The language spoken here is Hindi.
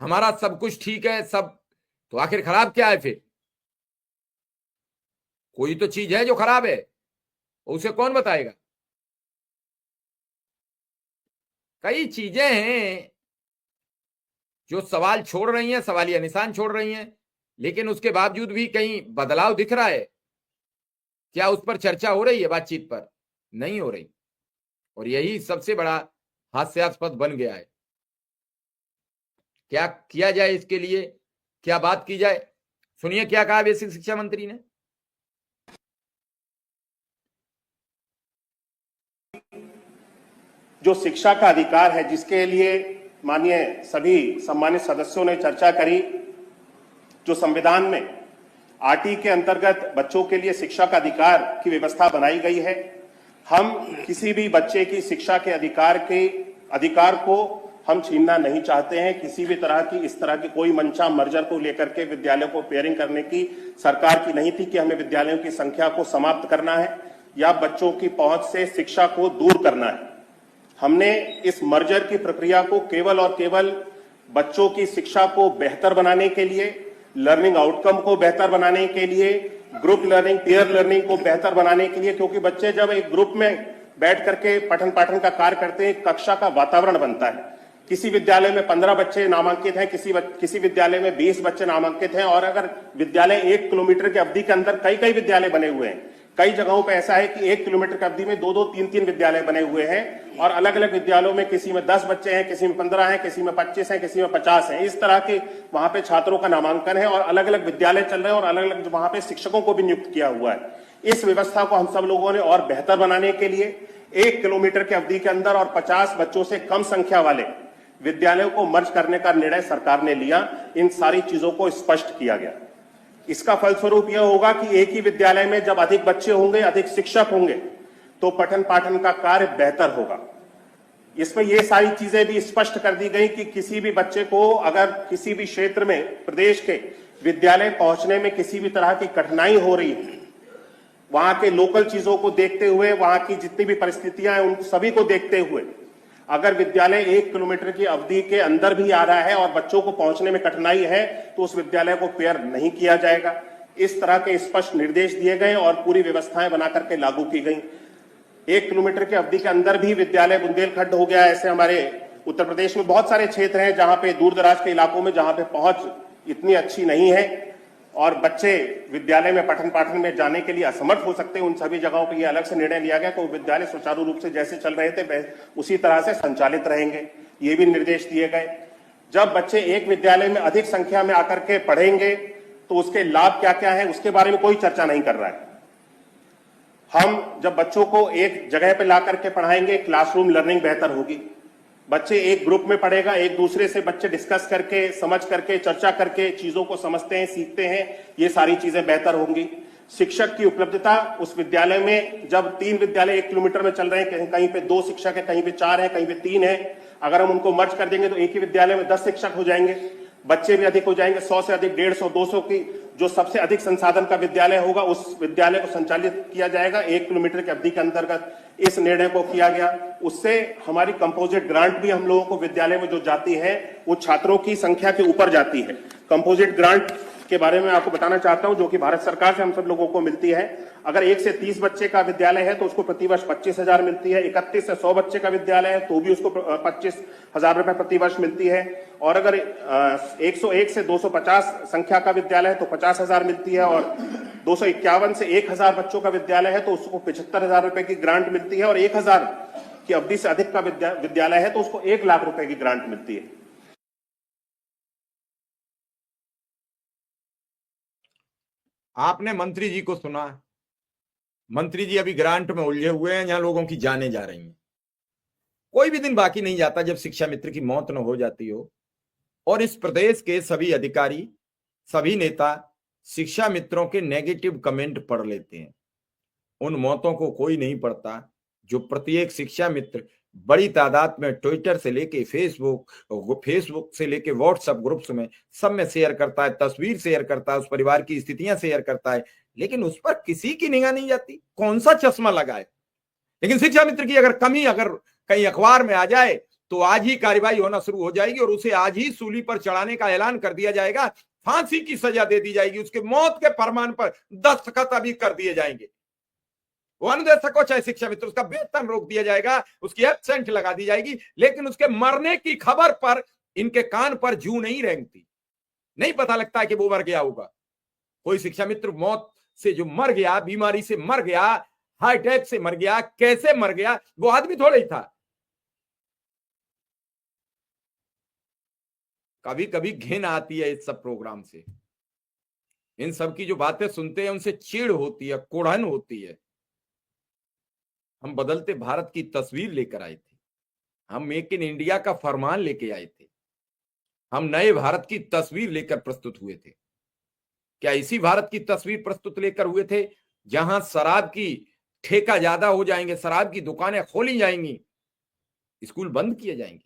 हमारा सब कुछ ठीक है सब, तो आखिर खराब क्या है फिर? कोई तो चीज है जो खराब है, उसे कौन बताएगा? कई चीजें हैं जो सवाल छोड़ रही हैं, सवालिया निशान छोड़ रही हैं, लेकिन उसके बावजूद भी कहीं बदलाव दिख रहा है। क्या उस पर चर्चा हो रही है बातचीत पर? नहीं हो रही। और यही सबसे बड़ा हास्यास्पद बन गया है। क्या किया जाए इसके लिए, क्या बात की जाए? सुनिए क्या कहा बेसिक शिक्षा मंत्री ने। जो शिक्षा का अधिकार है, जिसके लिए माननीय सभी सम्मानित सदस्यों ने चर्चा करी, जो संविधान में आरटी के अंतर्गत बच्चों के लिए शिक्षा का अधिकार की व्यवस्था बनाई गई है। हम किसी भी बच्चे की शिक्षा के अधिकार को हम छीनना नहीं चाहते हैं। किसी भी तरह की इस तरह की कोई मंशा मर्जर को लेकर के विद्यालयों को पेयरिंग करने की सरकार की नहीं थी कि हमें विद्यालयों की संख्या को समाप्त करना है या बच्चों की पहुंच से शिक्षा को दूर करना है। हमने इस मर्जर की प्रक्रिया को केवल और केवल बच्चों की शिक्षा को बेहतर बनाने के लिए, लर्निंग आउटकम को बेहतर बनाने के लिए, ग्रुप लर्निंग, पीयर लर्निंग को बेहतर बनाने के लिए, क्योंकि बच्चे जब एक ग्रुप में बैठ करके पठन पाठन का कार्य करते हैं, कक्षा का वातावरण बनता है। किसी विद्यालय में 15 बच्चे नामांकित हैं, किसी विद्यालय में 20 बच्चे नामांकित हैं, और अगर विद्यालय 1 किलोमीटर की अवधि के अंदर कई विद्यालय बने हुए हैं। कई जगहों पे ऐसा है कि 1 किलोमीटर की अवधि में 2-2, 3-3 विद्यालय बने हुए हैं, और अलग अलग विद्यालयों में किसी में 10 बच्चे हैं, किसी में 15 हैं, किसी में 25 हैं, किसी में 50 हैं। इस तरह के वहां पे छात्रों का नामांकन है और अलग अलग विद्यालय चल रहे हैं और अलग अलग वहां पे शिक्षकों को भी नियुक्त किया हुआ है। इस व्यवस्था को हम सब लोगों ने और बेहतर बनाने के लिए 1 किलोमीटर की अवधि के अंदर और 50 बच्चों से कम संख्या वाले विद्यालयों को मर्ज करने का निर्णय सरकार ने लिया। इन सारी चीजों को स्पष्ट किया गया। इसका फलस्वरूप यह होगा कि एक ही विद्यालय में जब अधिक बच्चे होंगे, अधिक शिक्षक होंगे, तो पठन पाठन का कार्य बेहतर होगा। इसमें यह सारी चीजें भी स्पष्ट कर दी गई कि किसी भी बच्चे को अगर किसी भी क्षेत्र में प्रदेश के विद्यालय पहुंचने में किसी भी तरह की कठिनाई हो रही है, वहां के लोकल चीजों को देखते हुए, वहां की जितनी भी परिस्थितियां हैं, उन सभी को देखते हुए, अगर विद्यालय 1 किलोमीटर की अवधि के अंदर भी आ रहा है और बच्चों को पहुंचने में कठिनाई है, तो उस विद्यालय को पेयर नहीं किया जाएगा। इस तरह के स्पष्ट निर्देश दिए गए और पूरी व्यवस्थाएं बना करके लागू की गई। 1 किलोमीटर की अवधि के अंदर भी विद्यालय बुंदेलखंड हो गया। ऐसे हमारे उत्तर प्रदेश में बहुत सारे क्षेत्र हैं जहां पे दूर दराज के इलाकों में जहां पे पहुंच इतनी अच्छी नहीं है और बच्चे विद्यालय में पठन पाठन में जाने के लिए असमर्थ हो सकते हैं। उन सभी जगहों पर यह अलग से निर्णय लिया गया कि विद्यालय सुचारू रूप से जैसे चल रहे थे उसी तरह से संचालित रहेंगे। ये भी निर्देश दिए गए। जब बच्चे एक विद्यालय में अधिक संख्या में आकर के पढ़ेंगे तो उसके लाभ क्या क्या है, उसके बारे में कोई चर्चा नहीं कर रहा है। हम जब बच्चों को एक जगह पर ला करके पढ़ाएंगे, क्लासरूम लर्निंग बेहतर होगी। बच्चे एक ग्रुप में पढ़ेगा, एक दूसरे से बच्चे डिस्कस करके, समझ करके, चर्चा करके चीजों को समझते हैं, सीखते हैं। ये सारी चीजें बेहतर होंगी। शिक्षक की उपलब्धता उस विद्यालय में, जब 3 विद्यालय 1 किलोमीटर में चल रहे हैं, कहीं पे 2 शिक्षक है, कहीं पे 4 है, कहीं पे 3 है, अगर हम उनको मर्ज कर देंगे तो एक ही विद्यालय में 10 शिक्षक हो जाएंगे। बच्चे भी अधिक हो जाएंगे। 100 से अधिक, 150, 200 की जो सबसे अधिक संसाधन का विद्यालय होगा, उस विद्यालय को संचालित किया जाएगा 1 किलोमीटर की अवधि के अंतर्गत। इस निर्णय को किया गया। उससे हमारी कंपोजिट ग्रांट भी हम लोगों को विद्यालय में जो जाती है वो छात्रों की संख्या के ऊपर जाती है। कंपोजिट ग्रांट के बारे में आपको बताना चाहता हूं, जो कि भारत सरकार से हम सब लोगों को मिलती है। अगर 1 से 30 बच्चे का विद्यालय है तो उसको प्रतिवर्ष 25,000 मिलती है। 31 से 100 बच्चे का विद्यालय है तो भी उसको 25,000 रुपए प्रतिवर्ष मिलती है। और अगर 101 से 250 संख्या का विद्यालय है तो 50,000 मिलती है। और 251 से 1,000 बच्चों का विद्यालय है तो उसको 75,000 रुपए की ग्रांट मिलती है। और 1,000 की अवधि से अधिक का विद्यालय है तो उसको 1 लाख रुपए की ग्रांट मिलती है। आपने मंत्री जी को सुना। मंत्री जी अभी ग्रांट में उलझे हुए हैं, जहां लोगों की जानें जा रही हैं। कोई भी दिन बाकी नहीं जाता जब शिक्षा मित्र की मौत न हो जाती हो। और इस प्रदेश के सभी अधिकारी, सभी नेता शिक्षा मित्रों के नेगेटिव कमेंट पढ़ लेते हैं। उन मौतों को कोई नहीं पढ़ता जो प्रत्येक शिक्षा मित्र बड़ी तादाद में ट्विटर से लेके फेसबुक से लेके व्हाट्सएप ग्रुप्स में सब में शेयर करता है, तस्वीर शेयर करता है, उस परिवार की स्थितियां शेयर करता है, लेकिन उस पर किसी की निगाह नहीं जाती। कौन सा चश्मा लगा है? लेकिन शिक्षा मित्र की अगर कमी अगर कहीं अखबार में आ जाए तो आज ही कार्रवाई होना शुरू हो जाएगी और उसे आज ही सूली पर चढ़ाने का ऐलान कर दिया जाएगा, फांसी की सजा दे दी जाएगी, उसके मौत के फरमान पर दस्तखत अभी कर दिए जाएंगे। वो अनुदेशक हो चाहे शिक्षा मित्र, उसका वेतन रोक दिया जाएगा, उसकी एब्सेंट लगा दी जाएगी, लेकिन उसके मरने की खबर पर इनके कान पर जू नहीं रेंगती, नहीं पता लगता है कि वो मर गया होगा। कोई शिक्षा मित्र मौत से जो मर गया, बीमारी से मर गया, हार्ट अटैक से मर गया, कैसे मर गया, वो आदमी थोड़ा ही था। कभी कभी घिन आती है इस सब प्रोग्राम से, इन सब की जो बातें सुनते हैं उनसे चिढ़ होती है, कुढ़न होती है। हम बदलते भारत की तस्वीर लेकर आए थे, हम मेक इन इंडिया का फरमान लेके आए थे, हम नए भारत की तस्वीर लेकर प्रस्तुत हुए थे। क्या इसी भारत की तस्वीर प्रस्तुत लेकर हुए थे जहां शराब की ठेका ज्यादा हो जाएंगे, शराब की दुकानें खोली जाएंगी, स्कूल बंद किए जाएंगे?